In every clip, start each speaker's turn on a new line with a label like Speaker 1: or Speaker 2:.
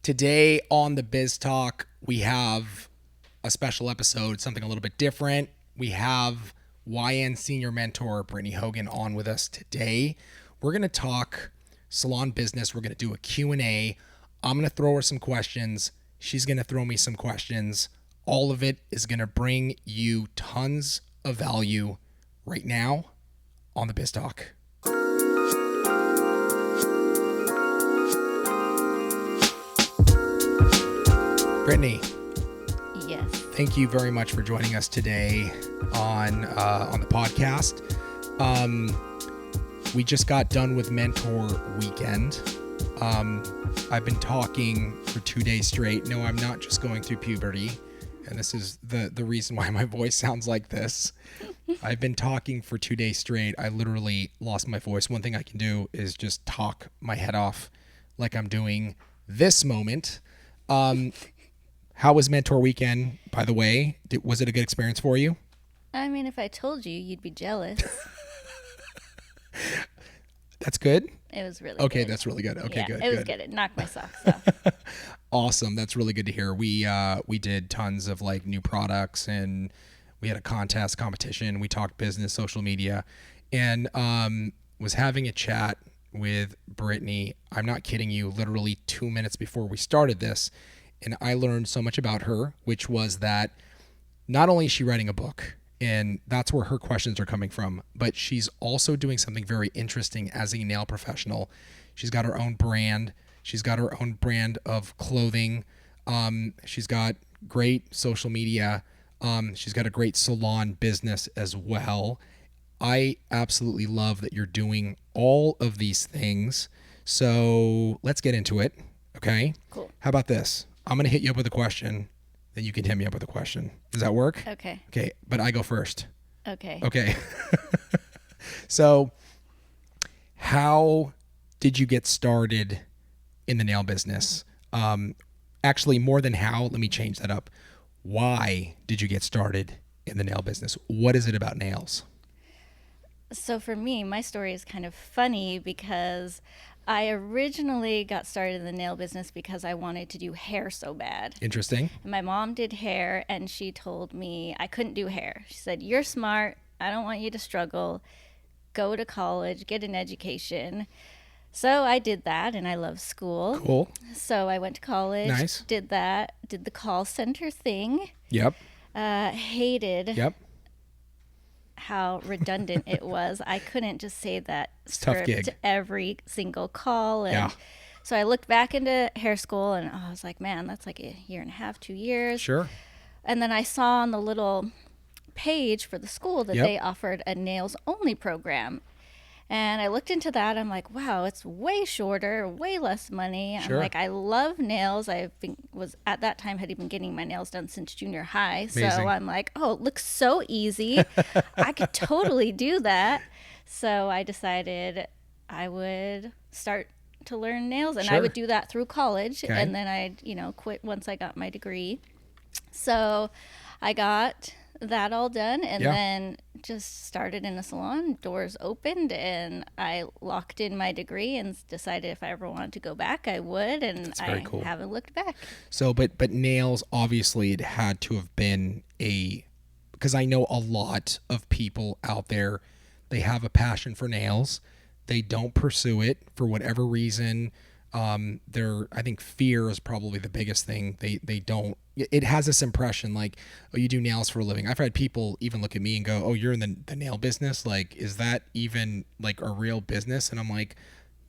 Speaker 1: Today on the Biz Talk, we have a special episode, something a little bit different. We have YN senior mentor Brittany Hogan on with us today. We're going to talk salon business. We're going to do a Q&A. I'm going to throw her some questions. She's going to throw me some questions. All of it is going to bring you tons of value right now on the Biz Talk. Brittany.
Speaker 2: Yes.
Speaker 1: Thank you very much for joining us today on the podcast. We just got done with Mentor Weekend. I've been talking for 2 days straight. No, I'm not just going through puberty, and this is the reason why my voice sounds like this. I've been talking for 2 days straight. I literally lost my voice. One thing I can do is just talk my head off like I'm doing this moment. How was Mentor Weekend, by the way? Was it a good experience for you?
Speaker 2: I mean, if I told you, you'd be jealous.
Speaker 1: That's good?
Speaker 2: It was really
Speaker 1: okay,
Speaker 2: good.
Speaker 1: That's really good. Okay,
Speaker 2: yeah,
Speaker 1: good.
Speaker 2: It was good. It knocked my socks off.
Speaker 1: Awesome. That's really good to hear. We did tons of like new products, and we had a competition. We talked business, social media, and was having a chat with Brittany. I'm not kidding you, literally 2 minutes before we started this. And I learned so much about her, which was that not only is she writing a book, and that's where her questions are coming from, but she's also doing something very interesting as a nail professional. She's got her own brand. She's got her own brand of clothing. She's got great social media. She's got a great salon business as well. I absolutely love that you're doing all of these things. So let's get into it. Okay.
Speaker 2: Cool.
Speaker 1: How about this? I'm going to hit you up with a question, then you can hit me up with a question. Does that work?
Speaker 2: Okay.
Speaker 1: Okay, but I go first.
Speaker 2: Okay.
Speaker 1: Okay. So, how did you get started in the nail business? Actually, more than how, let me change that up. Why did you get started in the nail business? What is it about nails?
Speaker 2: So for me, my story is kind of funny because I originally got started in the nail business because I wanted to do hair so bad.
Speaker 1: Interesting.
Speaker 2: And my mom did hair, and she told me I couldn't do hair. She said, "You're smart. I don't want you to struggle. Go to college, get an education." So I did that, and I love school.
Speaker 1: Cool.
Speaker 2: So I went to college,
Speaker 1: Nice.
Speaker 2: did that, did the call center thing.
Speaker 1: Yep.
Speaker 2: Hated
Speaker 1: Yep.
Speaker 2: how redundant it was. I couldn't just say that
Speaker 1: Tough
Speaker 2: script
Speaker 1: gig.
Speaker 2: every single call. And
Speaker 1: Yeah.
Speaker 2: so I looked back into hair school, and I was like, man, that's like a year and a half, 2 years.
Speaker 1: Sure.
Speaker 2: And then I saw on the little page for the school that
Speaker 1: Yep.
Speaker 2: they offered a nails only program. And I looked into that. I'm like, wow, it's way shorter, way less money.
Speaker 1: Sure.
Speaker 2: I'm like, I love nails. Was at that time had been getting my nails done since junior high.
Speaker 1: Amazing.
Speaker 2: So I'm like, oh, it looks so easy. I could totally do that. So I decided I would start to learn nails, and
Speaker 1: Sure.
Speaker 2: I would do that through college.
Speaker 1: Okay.
Speaker 2: And then I'd, quit once I got my degree. So I got that all done, and then just started in a salon. Doors opened, and I locked in my degree and decided if I ever wanted to go back, I would. And
Speaker 1: That's very cool.
Speaker 2: haven't looked back.
Speaker 1: So, but nails, obviously it had to have been because I know a lot of people out there, they have a passion for nails. They don't pursue it for whatever reason. I think fear is probably the biggest thing. They don't, it has this impression like, oh, you do nails for a living. I've had people even look at me and go, oh, you're in the nail business. Like, is that even like a real business? And I'm like,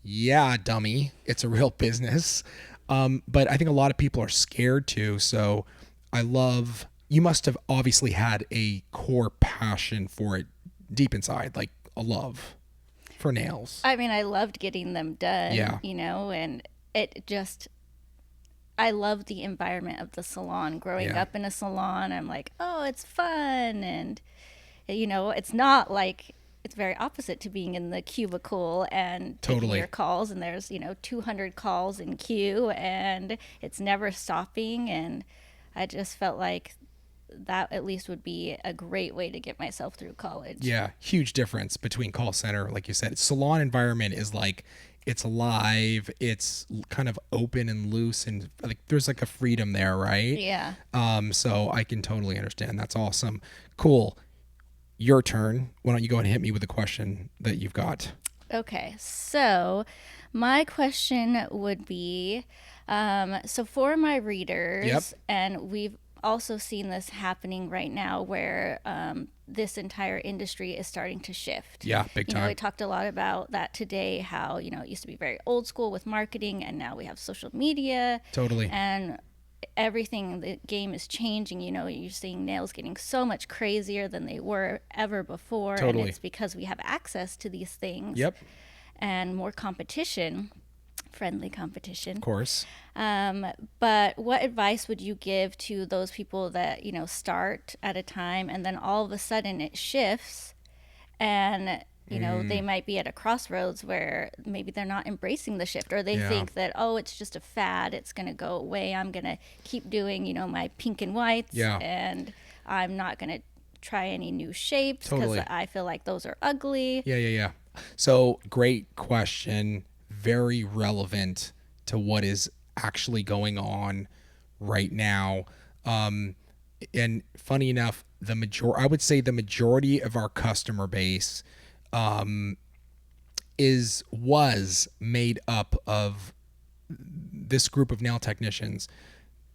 Speaker 1: yeah, dummy, it's a real business. But I think a lot of people are scared too. So you must have obviously had a core passion for it deep inside, like a love for nails.
Speaker 2: I mean, I loved getting them done,
Speaker 1: Yeah.
Speaker 2: And I loved the environment of the salon. Growing
Speaker 1: Yeah.
Speaker 2: up in a salon, I'm like, oh, it's fun. And, it's not like, it's very opposite to being in the cubicle and taking
Speaker 1: Totally.
Speaker 2: your calls. And there's, 200 calls in queue, and it's never stopping. And I just felt like that at least would be a great way to get myself through college.
Speaker 1: Yeah, huge difference between call center, like you said. Salon environment is like it's alive, it's kind of open and loose, and like there's like a freedom there, right?
Speaker 2: Yeah.
Speaker 1: So I can totally understand. That's awesome. Cool. Your turn. Why don't you go and hit me with the question that you've got?
Speaker 2: Okay, so my question would be, so for my
Speaker 1: Yep.
Speaker 2: readers, and we've also seen this happening right now where this entire industry is starting to shift.
Speaker 1: Yeah, big
Speaker 2: You know, we
Speaker 1: time.
Speaker 2: talked a lot about that today, how, it used to be very old school with marketing, and now we have social media,
Speaker 1: Totally.
Speaker 2: and everything, the game is changing. You're seeing nails getting so much crazier than they were ever before, and
Speaker 1: Totally.
Speaker 2: it's because we have access to these things
Speaker 1: Yep.
Speaker 2: and more competition, friendly
Speaker 1: Of
Speaker 2: competition.
Speaker 1: course.
Speaker 2: But what advice would you give to those people that start at a time and then all of a sudden it shifts, and they might be at a crossroads where maybe they're not embracing the shift, or they
Speaker 1: Yeah.
Speaker 2: think that, oh, it's just a fad, it's going to go away, I'm going to keep doing my pink and whites,
Speaker 1: Yeah.
Speaker 2: and I'm not going to try any new shapes because
Speaker 1: Totally.
Speaker 2: I feel like those are ugly.
Speaker 1: Yeah. So great question. Very relevant to what is actually going on right now. And funny enough, I would say the majority of our customer base was made up of this group of nail technicians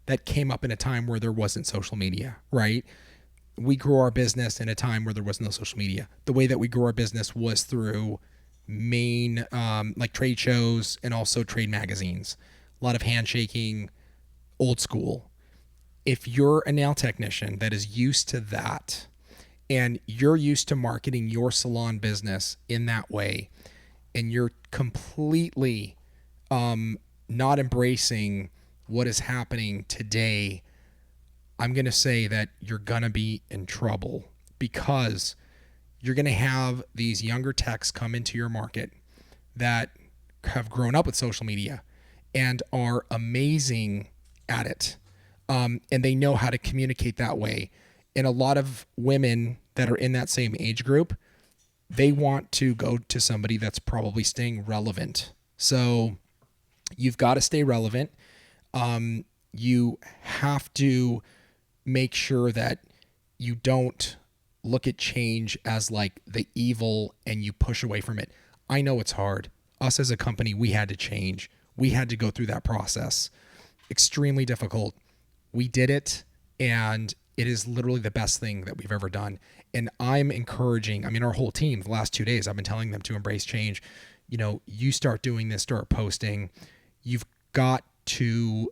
Speaker 1: that came up in a time where there wasn't social media, right? We grew our business in a time where there was no social media. The way that we grew our business was through main like trade shows and also trade magazines. A lot of handshaking, old school. If you're a nail technician that is used to that and you're used to marketing your salon business in that way, and you're completely not embracing what is happening today, I'm going to say that you're going to be in trouble, because you're going to have these younger techs come into your market that have grown up with social media and are amazing at it. And they know how to communicate that way. And a lot of women that are in that same age group, they want to go to somebody that's probably staying relevant. So you've got to stay relevant. You have to make sure that you don't look at change as like the evil and you push away from it. I know it's hard. Us as a company, we had to change. We had to go through that process. Extremely difficult. We did it, and it is literally the best thing that we've ever done. And I'm encouraging, our whole team, the last 2 days, I've been telling them to embrace change. You start doing this, start posting. You've got to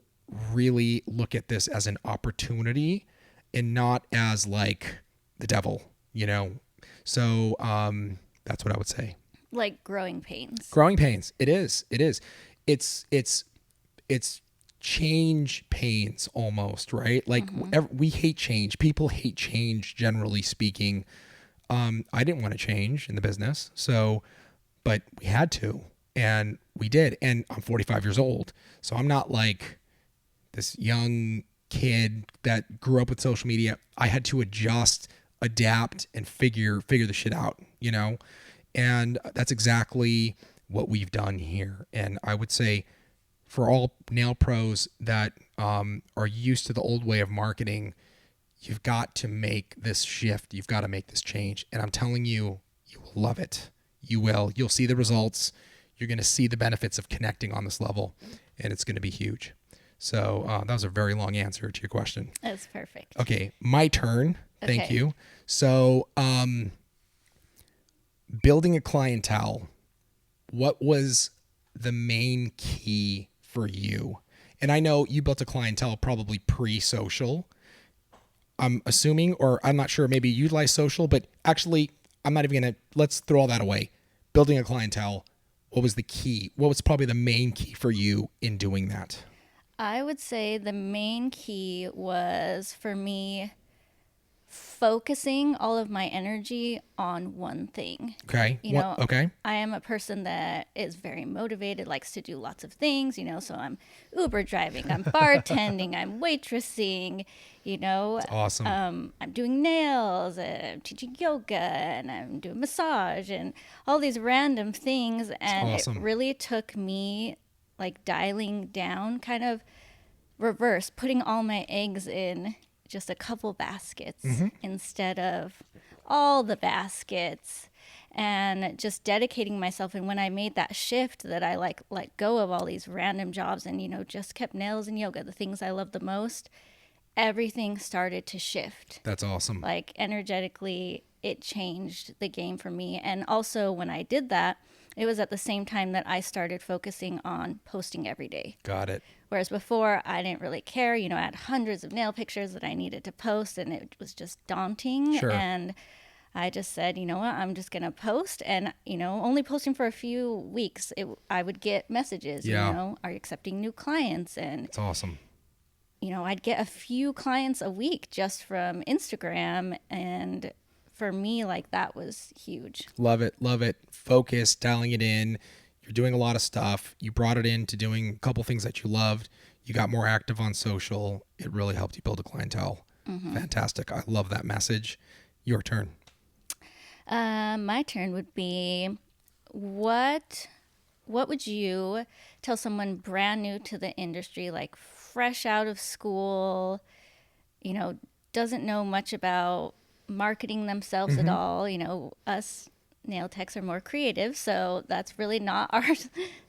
Speaker 1: really look at this as an opportunity and not as like the devil, So that's what I would say.
Speaker 2: Like growing pains.
Speaker 1: Growing pains. It is. It's change pains almost, right? Like we hate change. People hate change, generally speaking. I didn't want to change in the business, but we had to, and we did. And I'm 45 years old, so I'm not like this young kid that grew up with social media. I had to adjust, adapt, and figure the shit out, And that's exactly what we've done here. And I would say for all nail pros that are used to the old way of marketing, you've got to make this shift. You've got to make this change. And I'm telling you, you will love it. You will. You'll see the results. You're going to see the benefits of connecting on this level, and it's going to be huge. So that was a very long answer to your question.
Speaker 2: That's perfect.
Speaker 1: Okay, my turn. Thank
Speaker 2: Okay.
Speaker 1: you. So building a clientele, what was the main key for you? And I know you built a clientele probably pre-social, I'm assuming, or I'm not sure, maybe you utilize social, but actually, I'm not even going to, let's throw all that away. Building a clientele, what was the key? What was probably the main key for you in doing that?
Speaker 2: I would say the main key was for me focusing all of my energy on one thing.
Speaker 1: Okay.
Speaker 2: You
Speaker 1: What?
Speaker 2: know,
Speaker 1: Okay.
Speaker 2: I am a person that is very motivated, likes to do lots of things, so I'm Uber driving, I'm bartending, I'm waitressing,
Speaker 1: It's awesome.
Speaker 2: I'm doing nails, I'm teaching yoga, and I'm doing massage, and all these random things.
Speaker 1: It's
Speaker 2: And it
Speaker 1: awesome.
Speaker 2: really took me like dialing down, kind of reverse, putting all my eggs in just a couple baskets
Speaker 1: Mm-hmm.
Speaker 2: instead of all the baskets, and just dedicating myself. And when I made that shift, that I like let go of all these random jobs and just kept nails and yoga, the things I love the most, everything started to shift.
Speaker 1: That's awesome.
Speaker 2: Like energetically, it changed the game for me. And also, when I did that, it was at the same time that I started focusing on posting every day.
Speaker 1: Got it.
Speaker 2: Whereas before, I didn't really care. I had hundreds of nail pictures that I needed to post, and it was just daunting.
Speaker 1: Sure.
Speaker 2: And I just said, you know what, I'm just going to post. And, only posting for a few weeks, I would get messages,
Speaker 1: Yeah.
Speaker 2: are you accepting new clients? And,
Speaker 1: It's awesome.
Speaker 2: I'd get a few clients a week just from Instagram. And for me, like, that was huge.
Speaker 1: Love it. Love it. Focus, dialing it in. You're doing a lot of stuff. You brought it into doing a couple things that you loved. You got more active on social. It really helped you build a clientele. Fantastic. I love that message. Your turn.
Speaker 2: My turn would be, what would you tell someone brand new to the industry, like fresh out of school, doesn't know much about marketing themselves at all? Us nail techs are more creative, so that's really not our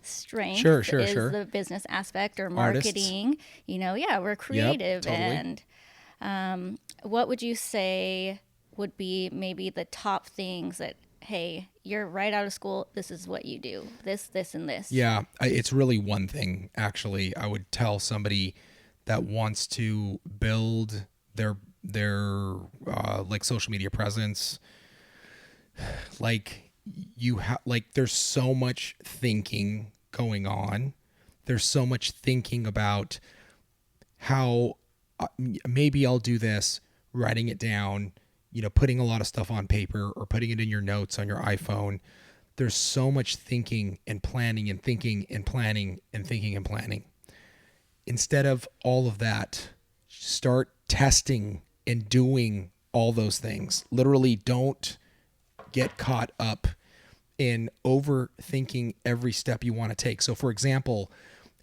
Speaker 2: strength.
Speaker 1: Sure.
Speaker 2: Is the business aspect or
Speaker 1: Artists.
Speaker 2: marketing. Yeah, we're creative.
Speaker 1: totally.
Speaker 2: And what would you say would be maybe the top things that, hey, you're right out of school, this is what you do, this, and this?
Speaker 1: Yeah. It's really one thing, actually. I would tell somebody that wants to build their like social media presence. Like there's so much thinking going on. There's so much thinking about how maybe I'll do this, writing it down, putting a lot of stuff on paper or putting it in your notes on your iPhone. There's so much thinking and planning and thinking and planning and thinking and planning. Instead of all of that, start testing and doing all those things. Literally, don't get caught up in overthinking every step you want to take. So for example,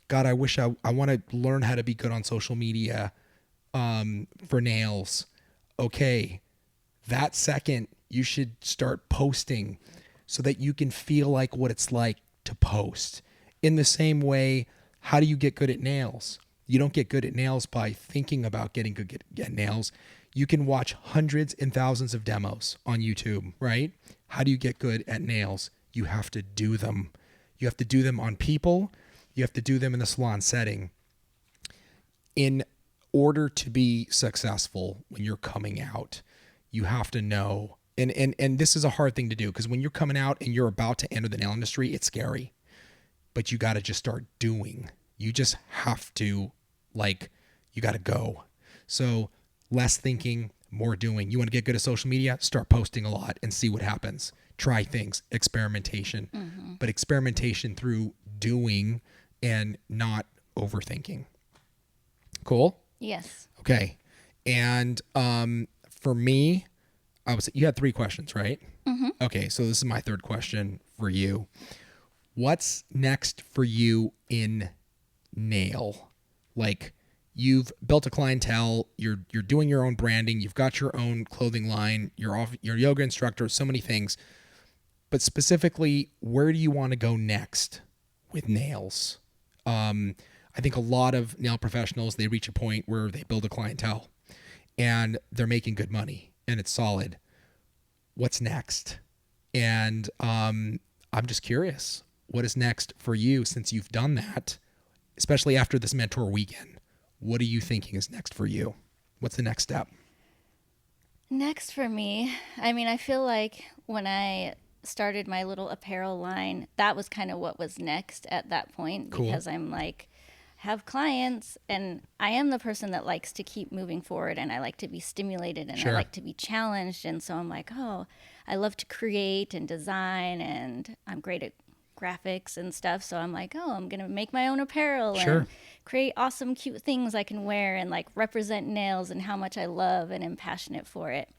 Speaker 1: God, I wish I want to learn how to be good on social media for nails. Okay, that second you should start posting so that you can feel like what it's like to post. In the same way, how do you get good at nails? You don't get good at nails by thinking about getting good at nails. You can watch hundreds and thousands of demos on YouTube, right? How do you get good at nails? You have to do them. You have to do them on people. You have to do them in the salon setting. In order to be successful when you're coming out, you have to know, and this is a hard thing to do, because when you're coming out and you're about to enter the nail industry, it's scary. But you got to just start doing. You just have to, you got to go. So less thinking, more doing. You want to get good at social media? Start posting a lot and see what happens. Try things, experimentation, but experimentation through doing and not overthinking. Cool?
Speaker 2: Yes.
Speaker 1: Okay. And for me, you had 3 questions, right? Okay, so this is my third question for you. What's next for you in nail? Like, you've built a clientele, you're doing your own branding, you've got your own clothing line, you're yoga instructor, so many things. But specifically, where do you want to go next with nails? I think a lot of nail professionals, they reach a point where they build a clientele and they're making good money and it's solid. What's next? And I'm just curious, what is next for you since you've done that, especially after this mentor weekend? What are you thinking is next for you? What's the next step?
Speaker 2: Next for me, I mean, I feel like when I started my little apparel line, that was kind of what was next at that point.
Speaker 1: Cool.
Speaker 2: Because I'm like, have clients, and I am the person that likes to keep moving forward, and I like to be stimulated, and I like to be challenged. And so I'm like, oh, I love to create and design, and I'm great at graphics and stuff. So I'm like, oh, I'm going to make my own apparel and create awesome, cute things I can wear and like represent nails and how much I love and am passionate for it.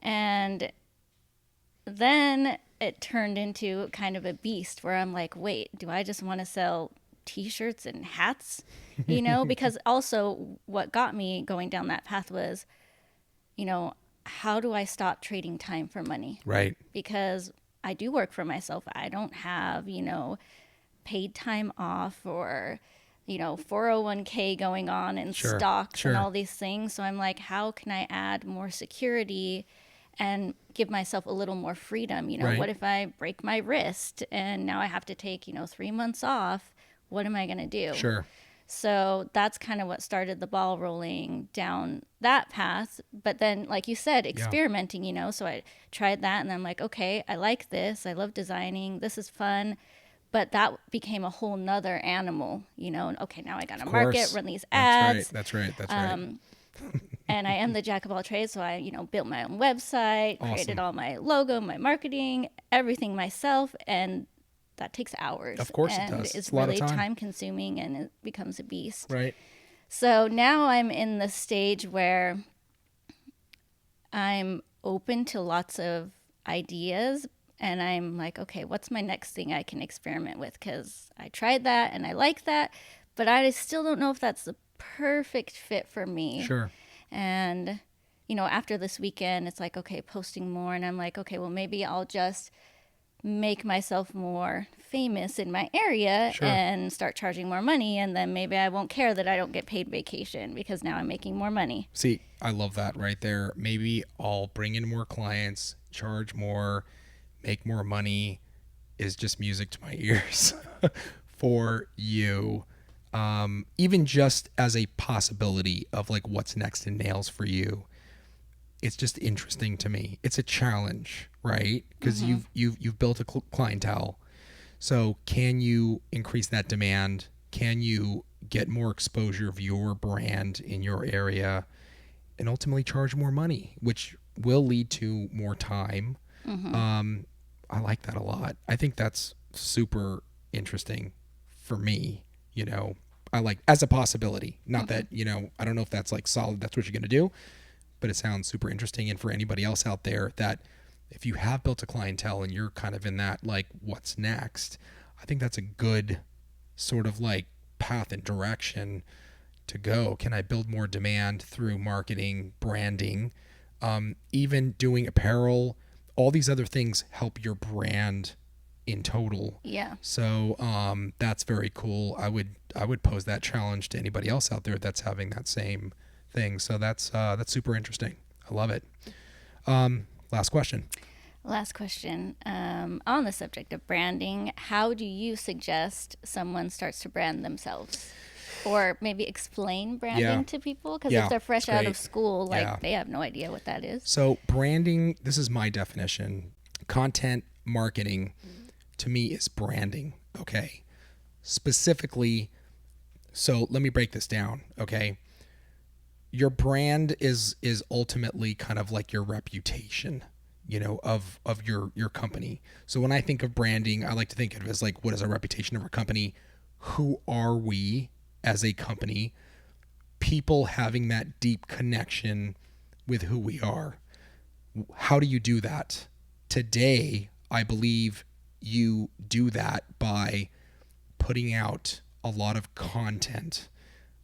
Speaker 2: And then it turned into kind of a beast where I'm like, wait, do I just want to sell t-shirts and hats? You know, because also what got me going down that path was, you know, how do I stop trading time for money?
Speaker 1: Right.
Speaker 2: Because I do work for myself. I don't have, you know, paid time off or, you know, 401k going on and stocks and all these things. So I'm like, how can I add more security and give myself a little more freedom? You know, what if I break my wrist and now I have to take, you know, 3 months off? What am I going to do? So that's kind of what started the ball rolling down that path. But then, like you said, experimenting, you know, so I tried that and I'm like, okay, I like this. I love designing. This is fun. But that became a whole nother animal, you know, and okay, now I got to market, run these ads.
Speaker 1: That's right.
Speaker 2: And I am the jack of all trades. So I, you know, built my own website, created all my logo, my marketing, everything myself. And that takes hours.
Speaker 1: Of course
Speaker 2: and
Speaker 1: it does.
Speaker 2: It's really time consuming and it becomes a beast.
Speaker 1: Right.
Speaker 2: So now I'm in the stage where I'm open to lots of ideas and I'm like, okay, what's my next thing I can experiment with? Because I tried that and I like that, but I still don't know if that's the perfect fit for me. And, you know, after this weekend, it's like, okay, posting more. And I'm like, okay, well, maybe I'll just make myself more famous in my area and start charging more money, and then maybe I won't care that I don't get paid vacation because now I'm making more money.
Speaker 1: See, I love that right there. Maybe I'll bring in more clients, charge more, make more money is just music to my ears for you. Even just as a possibility of like what's next in nails for you. It's just interesting to me. It's a challenge, right? Because you've built a clientele. So can you increase that demand? Can you get more exposure of your brand in your area and ultimately charge more money, which will lead to more time? I like that a lot. I think that's super interesting for me. You know, I like as a possibility. Not that, you know, I don't know if that's like solid, that's what you're going to do. But it sounds super interesting. And for anybody else out there that if you have built a clientele and you're kind of in that, like, what's next, I think that's a good sort of like path and direction to go. Can I build more demand through marketing, branding, even doing apparel? All these other things help your brand in total. So that's very cool. I would pose that challenge to anybody else out there that's having that same thing. So that's super interesting. I love it. Last question.
Speaker 2: On the subject of branding, how do you suggest someone starts to brand themselves? Or maybe explain branding to people? Because if they're fresh out of school, like they have no idea what that is.
Speaker 1: So branding, this is my definition. Content marketing to me is branding. Okay. Specifically, so let me break this down. Okay. Your brand is ultimately kind of like your reputation, you know, of your company. So when I think of branding, I like to think of it as like, what is our reputation of our company? Who are we as a company? People having that deep connection with who we are. How do you do that? Today, I believe you do that by putting out a lot of content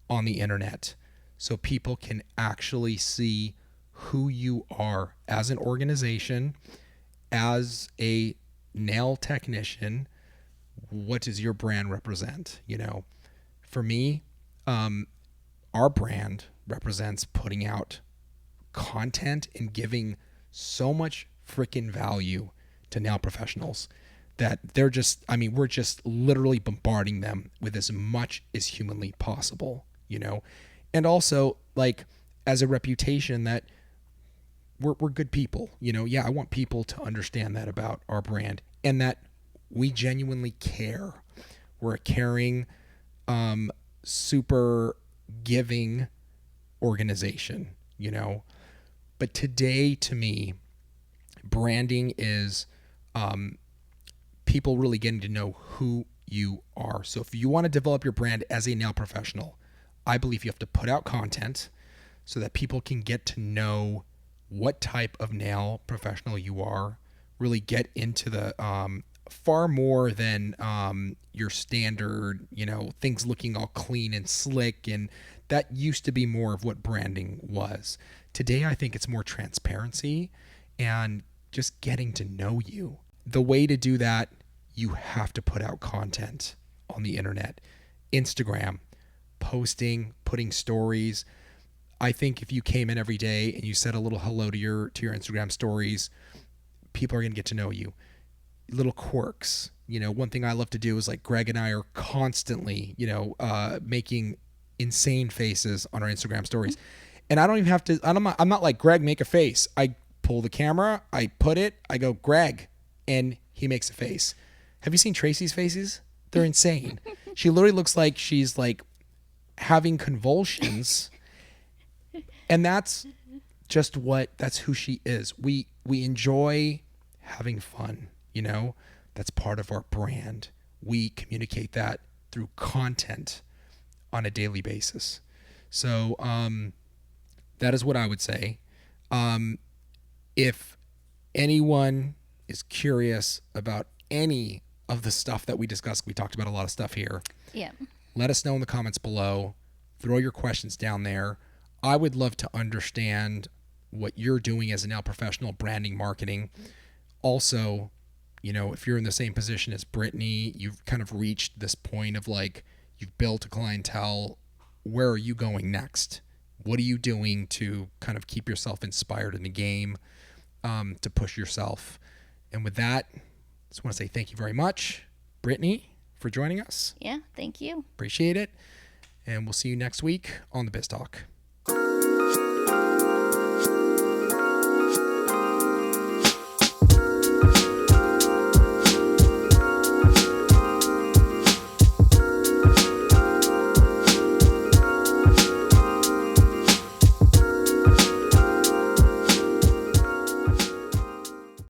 Speaker 1: on the internet, so people can actually see who you are as an organization, as a nail technician. What does your brand represent? You know, for me, our brand represents putting out content and giving so much freaking value to nail professionals that they're just, I mean, we're just literally bombarding them with as much as humanly possible, you know? And also, like, as a reputation that we're good people, you know? Yeah, I want people to understand that about our brand and that we genuinely care. We're a caring, super giving organization, But today, to me, branding is people really getting to know who you are. So if you want to develop your brand as a nail professional, I believe you have to put out content so that people can get to know what type of nail professional you are, really get into the far more than your standard, things looking all clean and slick. And that used to be more of what branding was. Today, I think it's more transparency and just getting to know you. The way to do that, you have to put out content on the internet, Instagram, posting, putting stories. I think if you came in every day and you said a little hello to your Instagram stories, people are going to get to know you. Little quirks. One thing I love to do is like Greg and I are constantly, making insane faces on our Instagram stories. And I don't even have to, I'm not like, Greg, make a face. I pull the camera, I put it, I go, Greg, and he makes a face. Have you seen Tracy's faces? They're insane. She literally looks like she's like having convulsions. And that's just that's who she is. We enjoy having fun, That's part of our brand. We communicate that through content on a daily basis. So that is what I would say. If anyone is curious about any of the stuff that we discussed, we talked about a lot of stuff here.
Speaker 2: Yeah.
Speaker 1: Let us know in the comments below. Throw your questions down there. I would love to understand what you're doing as a nail professional, branding, marketing. Also, if you're in the same position as Brittany, you've kind of reached this point of like, you've built a clientele. Where are you going next? What are you doing to kind of keep yourself inspired in the game, to push yourself? And with that, I just want to say thank you very much, Brittany, for joining us.
Speaker 2: Yeah, thank you.
Speaker 1: Appreciate it. And we'll see you next week on the Biz Talk.